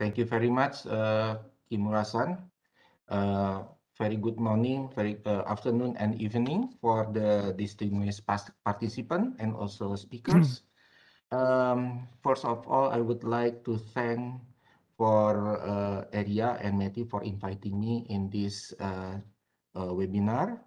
Thank you very much, Kimura-san. Very good morning, very afternoon and evening for the distinguished participant and also speakers. First of all, I would like to thank for Arya and Meti for inviting me in this webinar.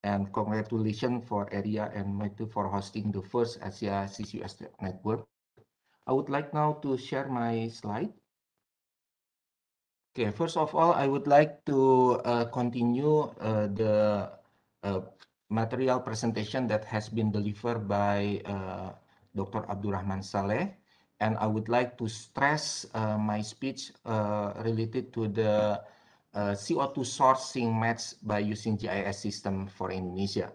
And congratulations for Arya and Meti for hosting the first Asia CCUS Network. I would like now to share my slide. Okay, first of all, I would like to continue the material presentation that has been delivered by Dr. Abdurrahman Saleh, and I would like to stress my speech related to the CO2 sourcing match by using GIS system for Indonesia.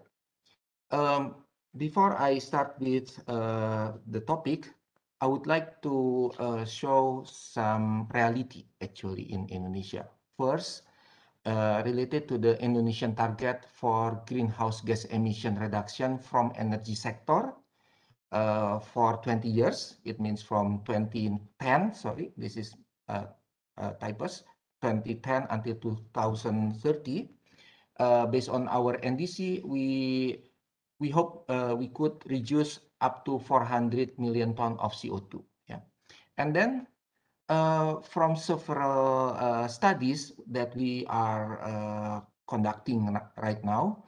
Before I start with the topic, I would like to show some reality actually in Indonesia. First, related to the Indonesian target for greenhouse gas emission reduction from energy sector for 20 years. It means from 2010, sorry, this is typos, 2010 until 2030. Based on our NDC, we hope we could reduce up to 400 million tons of CO2. Yeah, and then from several studies that we are conducting right now,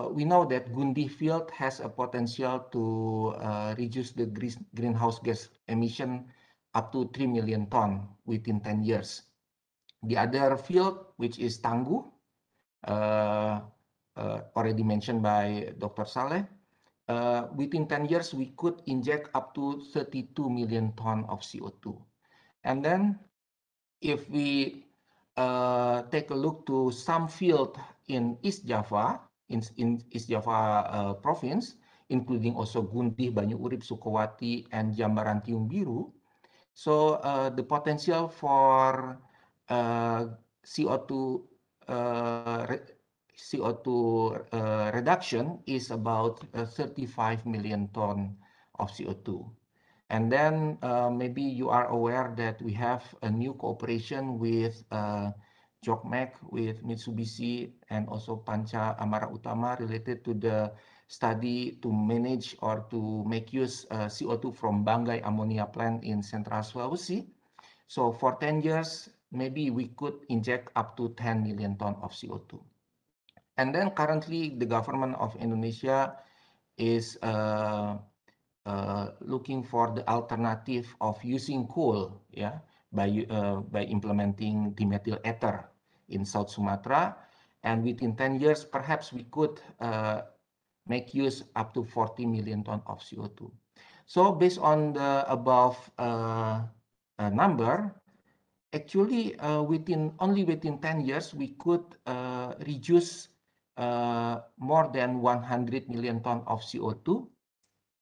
we know that Gundi field has a potential to reduce the greenhouse gas emission up to 3 million tons within 10 years. The other field, which is Tangguh, already mentioned by Dr. Saleh, within 10 years, we could inject up to 32 million tons of CO2. And then if we take a look to some field in East Java, in East Java province, including also Gundi, Banyu Urip, Sukawati, and Jambaran Tiung Biru. So the potential for CO2 reduction is about 35 million ton of CO2. And then maybe you are aware that we have a new cooperation with JOGMEC, with Mitsubishi, and also Panca Amara Utama related to the study to manage or to make use CO2 from Banggai ammonia plant in Central Sulawesi. So for 10 years, maybe we could inject up to 10 million ton of CO2. And then currently the government of Indonesia is looking for the alternative of using coal, yeah, by implementing dimethyl ether in South Sumatra, and within 10 years, perhaps we could make use up to 40 million ton of CO2. So based on the above number, actually only within 10 years, we could reduce more than 100 million ton of CO2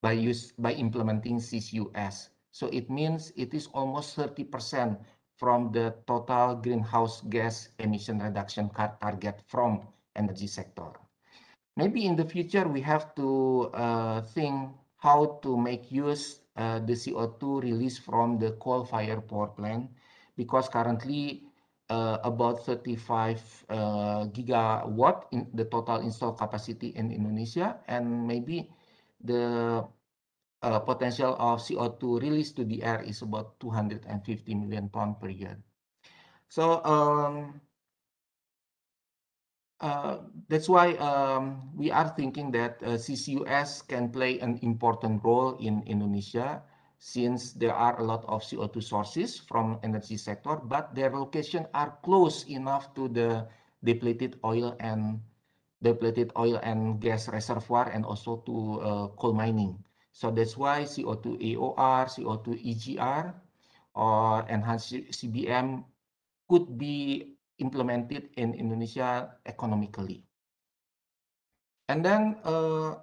by implementing CCUS. So it means it is almost 30% from the total greenhouse gas emission reduction target from energy sector. Maybe in the future we have to think how to make use the CO2 released from the coal-fired power plant, because currently about 35 gigawatt in the total installed capacity in Indonesia, and maybe the potential of CO2 released to the air is about 250 million ton per year. So that's why we are thinking that CCUS can play an important role in Indonesia, since there are a lot of CO2 sources from energy sector, but their location are close enough to the depleted oil and gas reservoir, and also to coal mining. So that's why CO2 AOR, CO2 EGR, or enhanced CBM could be implemented in Indonesia economically. And then the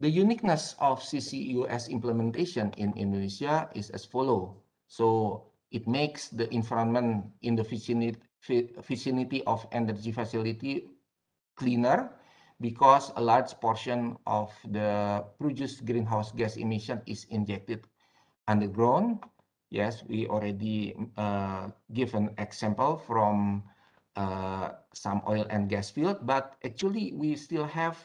uniqueness of CCUS implementation in Indonesia is as follows. So it makes the environment in the vicinity of energy facility cleaner, because a large portion of the produced greenhouse gas emission is injected underground. Yes, we already give an example from some oil and gas field, but actually we still have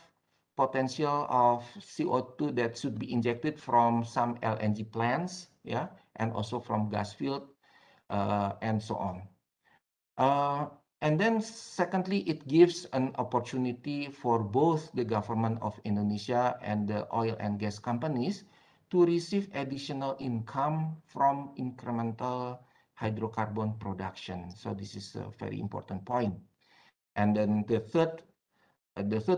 potential of CO2 that should be injected from some LNG plants, yeah, and also from gas field, and so on. Uh, and then secondly, it gives an opportunity for both the government of Indonesia and the oil and gas companies to receive additional income from incremental hydrocarbon production. So this is a very important point. And then the third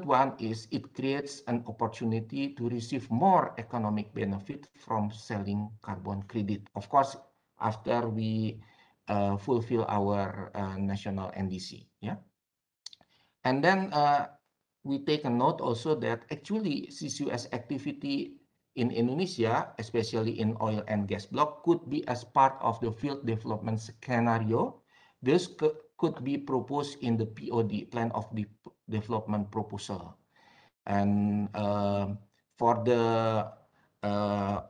one is it creates an opportunity to receive more economic benefit from selling carbon credit. Of course, after we fulfill our national NDC. Yeah. And then we take a note also that actually CCUS activity in Indonesia, especially in oil and gas block, could be as part of the field development scenario. This could be proposed in the POD, Plan of Development Proposal. And for the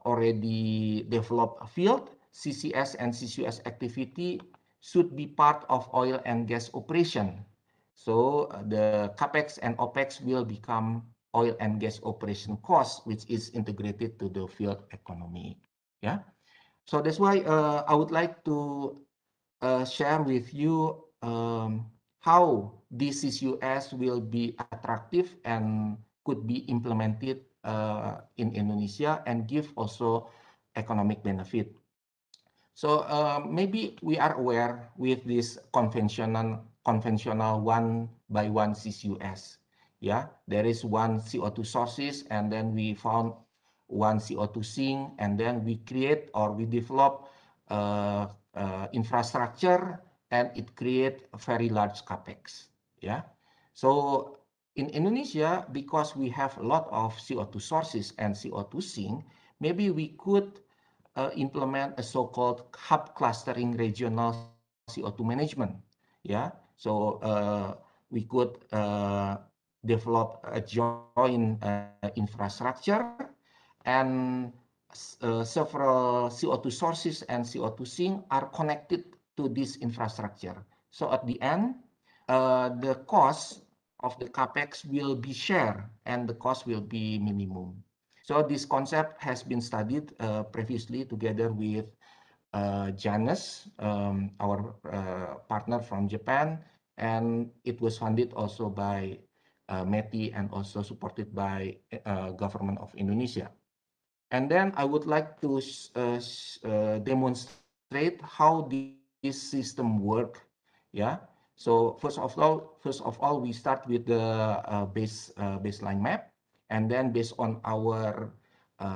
already developed field, CCS and CCUS activity should be part of oil and gas operation. So the CapEx and OpEx will become oil and gas operation cost, which is integrated to the field economy. Yeah. So that's why I would like to share with you how this CCUS will be attractive and could be implemented in Indonesia and give also economic benefit. So maybe we are aware with this conventional one by one CCUS. Yeah, there is one CO2 sources, and then we found one CO2 sink, and then we create or we develop infrastructure, and it create a very large capex. Yeah, so in Indonesia, because we have a lot of CO2 sources and CO2 sink, maybe we could implement a so-called hub clustering regional CO2 management. Yeah, so we could develop a joint infrastructure, and several CO2 sources and CO2 sink are connected to this infrastructure. So at the end, the cost of the capex will be shared and the cost will be minimum. So this concept has been studied previously together with Janus, our partner from Japan, and it was funded also by METI and also supported by government of Indonesia. And then I would like to demonstrate how this system work. Yeah. So first of all, we start with the baseline map, and then based on our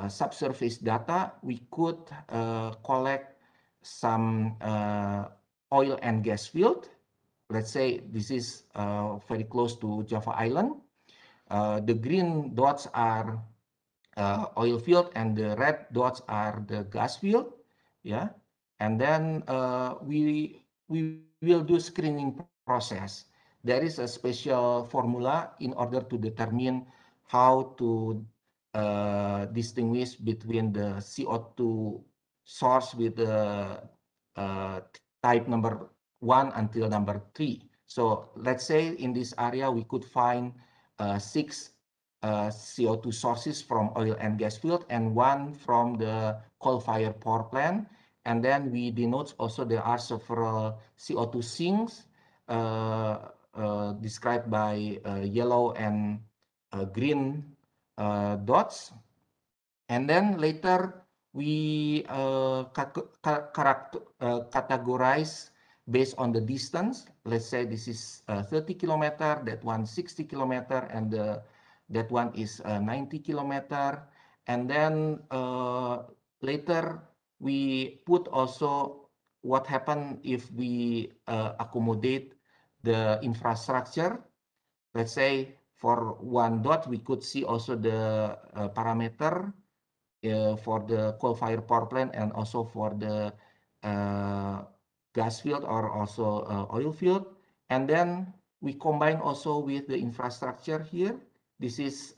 subsurface data, we could collect some oil and gas field. Let's say this is very close to Java Island. The green dots are oil field, and the red dots are the gas field. Yeah, and then we will do screening process. There is a special formula in order to determine how to distinguish between the CO2 source with the type number 1 until number 3. So let's say in this area we could find 6 CO2 sources from oil and gas field and 1 from the coal-fired power plant. And then we denote also there are several CO2 sinks described by yellow and green dots. And then later we categorize based on the distance. Let's say this is 30 kilometer, that one 60 kilometer, and that one is 90 kilometer. And then later we put also what happen if we accommodate the infrastructure. Let's say for one dot, we could see also the parameter for the coal-fired power plant and also for the gas field or also oil field. And then we combine also with the infrastructure here. This is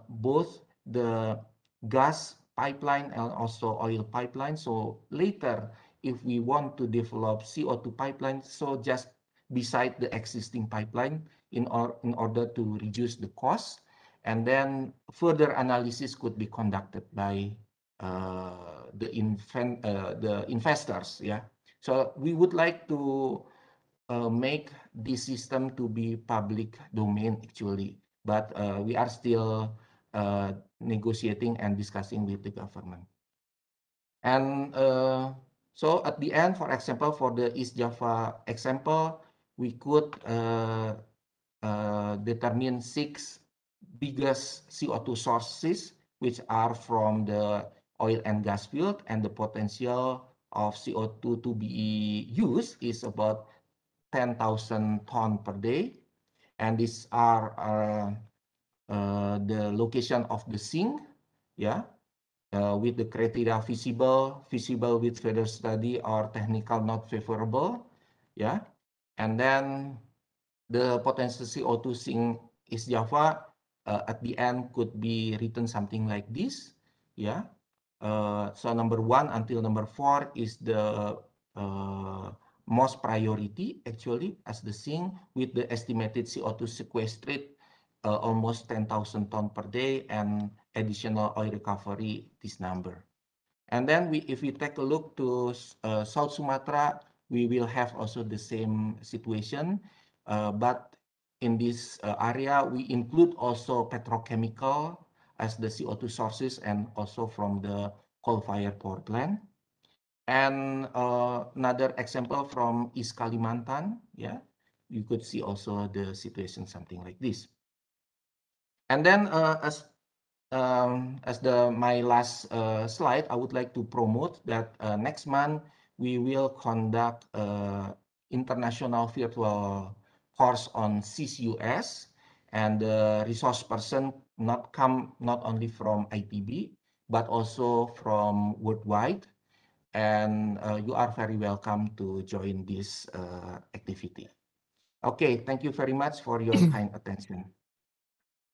both the gas pipeline and also oil pipeline. So later, if we want to develop CO2 pipeline, so just beside the existing pipeline in order to reduce the cost, and then further analysis could be conducted by the investors. Yeah. So we would like to make this system to be public domain actually, but we are still negotiating and discussing with the government. And so at the end, for example, for the East Java example, we could determine 6 biggest CO2 sources, which are from the oil and gas field, and the potential of CO2 to be used is about 10,000 tons per day. And these are the location of the sink, yeah, with the criteria feasible with further study, or technical not favorable, yeah. And then the potential CO2 sink East Java at the end could be written something like this, yeah. So number 1 until number 4 is the most priority actually as the sink, with the estimated CO2 sequestered almost 10,000 tons per day, and additional oil recovery this number. And then if we take a look to South Sumatra, we will have also the same situation, but in this area we include also petrochemical as the CO2 sources, and also from the coal-fired power plant. And another example from East Kalimantan, yeah, you could see also the situation something like this. And then as my last slide, I would like to promote that next month we will conduct international virtual course on CCUS, and the resource person not only from ITB, but also from worldwide. And you are very welcome to join this activity. Okay, thank you very much for your kind attention.